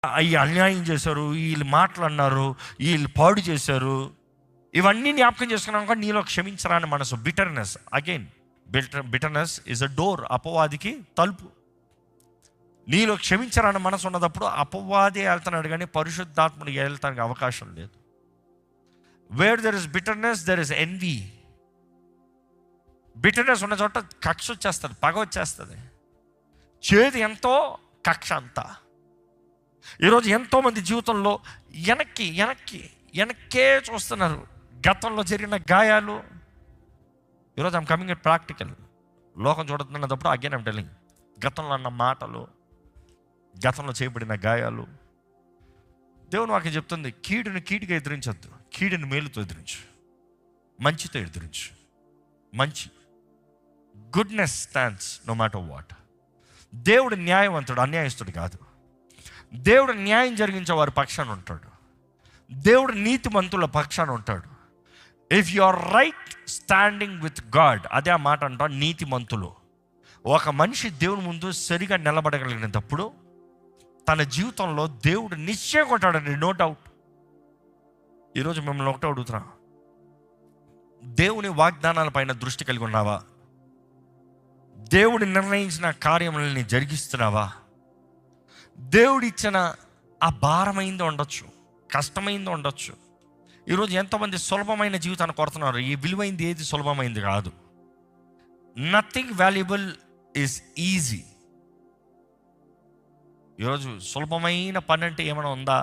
అవి అన్యాయం చేశారు, వీళ్ళు మాటలు అన్నారు, వీళ్ళు పాడు చేశారు, ఇవన్నీ జ్ఞాపకం చేసుకున్నాక నీలో క్షమించరాని మనసు. Bitterness again, bitterness is a door, అపవాదికి తలుపు. నీలో క్షమించరాని మనసు ఉన్నప్పుడు అపవాది వెళ్తున్నాడు కానీ పరిశుద్ధాత్ముడికి వెళ్తానికి అవకాశం లేదు. Where there is bitterness there is envy. Bitterness ఉన్న చోట కక్ష వచ్చేస్తుంది, పగ వచ్చేస్తుంది. చేదు ఎంతో, కక్ష అంతా. ఈరోజు ఎంతోమంది జీవితంలో వెనక్కే చూస్తున్నారు. గతంలో జరిగిన గాయాలు. ఈరోజు ఐమ్ కమింగ్ ఎట్ ప్రాక్టికల్. లోకం చూడుతున్నప్పుడు అగైన్ ఐమ్ టెల్లింగ్, గతంలో అన్న మాటలు, గతంలో చేయబడిన గాయాలు. దేవుని వాక్యం చెప్తుంది, కీడుని కీడుగా ఎదిరించొద్దు, కీడుని మేలుతో ఎదిరించు, మంచితో ఎదిరించు. మంచి goodness stands no matter what. దేవుడు న్యాయవంతుడు, అన్యాయస్తుడు కాదు. దేవుడు న్యాయం జరిగించే వారి పక్షాన ఉంటాడు. దేవుడు నీతిమంతుల పక్షాన ఉంటాడు. If you are right standing with God, అదే ఆ మాట అంట, నీతిమంతులు. ఒక మనిషి దేవుని ముందు సరిగా నిలబడగలిగినప్పుడు తన జీవితంలో దేవుడు నిశ్చయంగా ఉంటాడండి, నో డౌట్. ఈరోజు మిమ్మల్ని ఒకటే అడుగుతున్నా, దేవుని వాగ్దానాల పైన దృష్టి కలిగి ఉన్నావా? దేవుడు నిర్ణయించిన కార్యములని జరిగిస్తున్నావా? దేవుడిచ్చిన ఆ భారమైందో ఉండొచ్చు, కష్టమైందో ఉండొచ్చు. ఈరోజు ఎంతోమంది సులభమైన జీవితాన్ని కొడుతున్నారు. ఈ విలువైంది ఏది సులభమైంది కాదు. Nothing valuable is easy. ఈరోజు సులభమైన పని అంటే ఏమైనా ఉందా?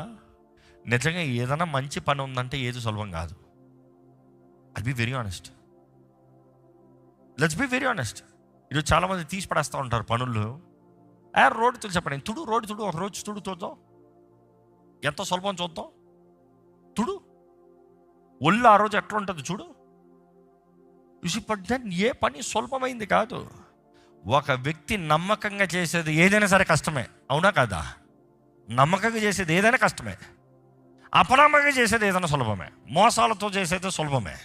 నిజంగా ఏదైనా మంచి పని ఉందంటే ఏది సులభం కాదు. అది be very honest. Let's be very honest. ఈరోజు చాలామంది తీసి పడేస్తూ ఉంటారు పనులు. రోడ్డు తుడి చెప్పండి, తుడు, రోడ్డు తుడు, ఒక రోజు తుడు చూద్దాం, ఎంత సులభం చూద్దాం. తుడు ఒళ్ళు ఆ రోజు ఎట్లా ఉంటుంది చూడు. బట్ ఏ పని సులభమైంది కాదు. ఒక వ్యక్తి నమ్మకంగా చేసేది ఏదైనా సరే కష్టమే, అవునా కాదా? నమ్మకంగా చేసేది ఏదైనా కష్టమే. అపనమ్మకంగా చేసేది ఏదైనా సులభమే. మోసాలతో చేసేది సులభమే.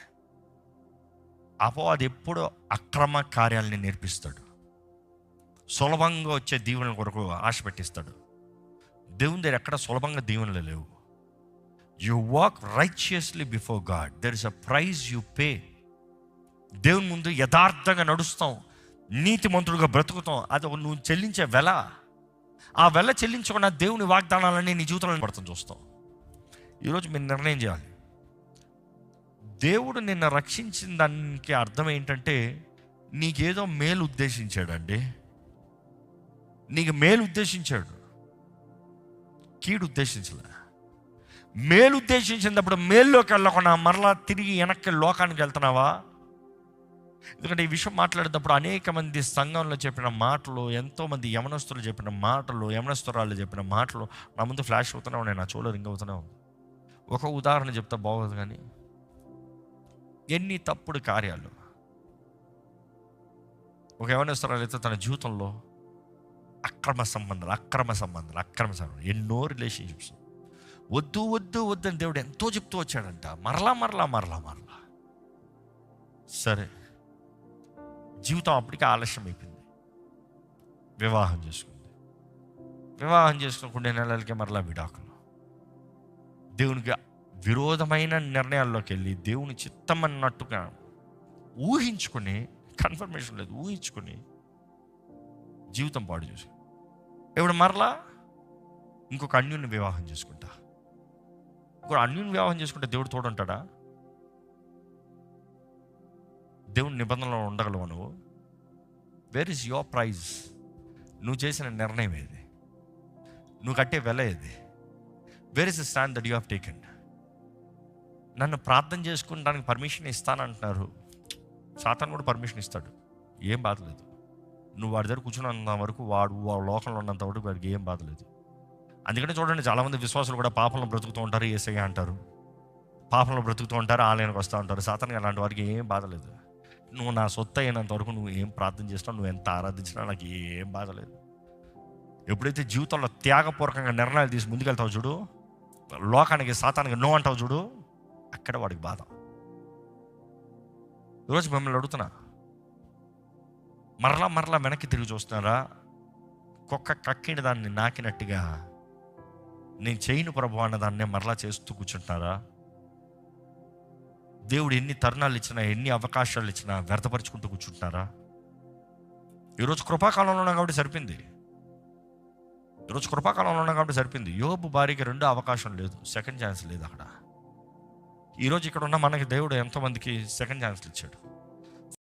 అపవాది ఎప్పుడు అక్రమ కార్యాలని నేర్పిస్తాడు. సులభంగా వచ్చే దీవెనల కొరకు ఆశ పెట్టిస్తాడు. దేవుని దగ్గర ఎక్కడ సులభంగా దీవెనలు లేవు. You walk righteously before God, there is a price you pay. దేవుని ముందు యథార్థంగా నడుస్తాం, నీతిమంతుడుగా బ్రతుకుతాం. అది నువ్వు చెల్లించే వెల. ఆ వెల చెల్లించకుండా దేవుని వాగ్దానాలన్నీ నీ జీవితంలో పడుతుంది చూస్తాం. ఈరోజు మీరు నిర్ణయం చేయాలి. దేవుడు నిన్ను రక్షించిన దానికి అర్థం ఏంటంటే నీకేదో మేలు ఉద్దేశించాడండి. నీకు మేలు ఉద్దేశించాడు, కీడు ఉద్దేశించలే. మేలు ఉద్దేశించినప్పుడు మేల్లోకి వెళ్ళకుండా మరలా తిరిగి వెనక్కి లోకానికి వెళ్తున్నావా? ఎందుకంటే ఈ విషయం మాట్లాడేటప్పుడు అనేక మంది సంఘంలో చెప్పిన మాటలు, ఎంతోమంది యవనస్తులు చెప్పిన మాటలు, యవనస్తురాళ్ళు చెప్పిన మాటలు నా ముందు ఫ్లాష్ అవుతూనే ఉన్నాయి, నా చెవులో రింగ్ అవుతూనే ఉంది. ఒక ఉదాహరణ చెప్తా బాగోదు కానీ, ఎన్ని తప్పుడు కార్యాలు ఒక యవనస్తురాలు అయితే తన జీవితంలో అక్రమ సంబంధాలు, ఎన్నో రిలేషన్షిప్స్. వద్దు అని దేవుడు ఎంతో చెప్తూ వచ్చాడంట, మరలా. సరే, జీవితం అప్పటికే ఆలస్యం అయిపోయింది. వివాహం చేసుకుని కొన్ని నెలలకే మరలా విడాకులు. దేవునికి విరోధమైన నిర్ణయాల్లోకి వెళ్ళి దేవుని చిత్తం అన్నట్టుగా ఊహించుకొని, కన్ఫర్మేషన్ లేదు, ఊహించుకొని జీవితం పాడు చేసి ఇప్పుడు మరలా ఇంకొక అన్యుని వివాహం చేసుకుంటా. అన్యుని వివాహం చేసుకుంటే దేవుడు తోడుంటాడా? దేవుని నిబంధనలో ఉండగలవు నువ్వు? Where is your price? నువ్వు చేసిన నిర్ణయం ఏది? నువ్వు కట్టే వెల ఏది? Where is the stand that you have taken? నన్ను ప్రార్థన చేసుకుంటానికి పర్మిషన్ ఇస్తానంటున్నారు. సాతాను కూడా పర్మిషన్ ఇస్తాడు, ఏం బాధ లేదు. నువ్వు వాడి దగ్గర కూర్చున్నంత వరకు, వాడు లోకంలో ఉన్నంత వరకు వాడికి ఏం బాధ లేదు. అందుకనే చూడండి, చాలామంది విశ్వాసులు కూడా పాపంలో బ్రతుకుతూ ఉంటారు, యేసయ్య అంటారు, పాపంలో బ్రతుకుతూ ఉంటారు, ఆలయానికి వస్తూ ఉంటారు. సాతాను అలాంటి వారికి ఏం బాధ లేదు. నువ్వు నా సొత్తు అయినంత వరకు నువ్వు ఏం ప్రార్థన చేసినా, నువ్వు ఎంత ఆరాధించినా నాకు ఏం బాధ లేదు. ఎప్పుడైతే జీవితంలో త్యాగపూర్వకంగా నిర్ణయాలు తీసి ముందుకెళ్తావు చూడు, లోకానికి సాతానికి నో అంటావు చూడు, అక్కడ వాడికి బాధ. ఈరోజు మిమ్మల్ని అడుగుతున్నా, మరలా వెనక్కి తిరిగి చూస్తున్నారా? కుక్క కక్కిన దాన్ని నాకినట్టుగా నేను చేయను ప్రభు అన్న దాన్నే మరలా చేస్తూ కూర్చుంటున్నారా? దేవుడు ఎన్ని తరుణాలు ఇచ్చినా, ఎన్ని అవకాశాలు ఇచ్చినా వ్యర్థపరుచుకుంటూ కూర్చుంటున్నారా? ఈరోజు కృపాకాలంలో ఉన్నాం కాబట్టి సరిపోయింది. యోబు భార్యకి రెండో అవకాశం లేదు, సెకండ్ ఛాన్స్ లేదు అక్కడ. ఈరోజు ఇక్కడ ఉన్న మనకి దేవుడు ఎంతోమందికి సెకండ్ ఛాన్స్లు ఇచ్చాడు.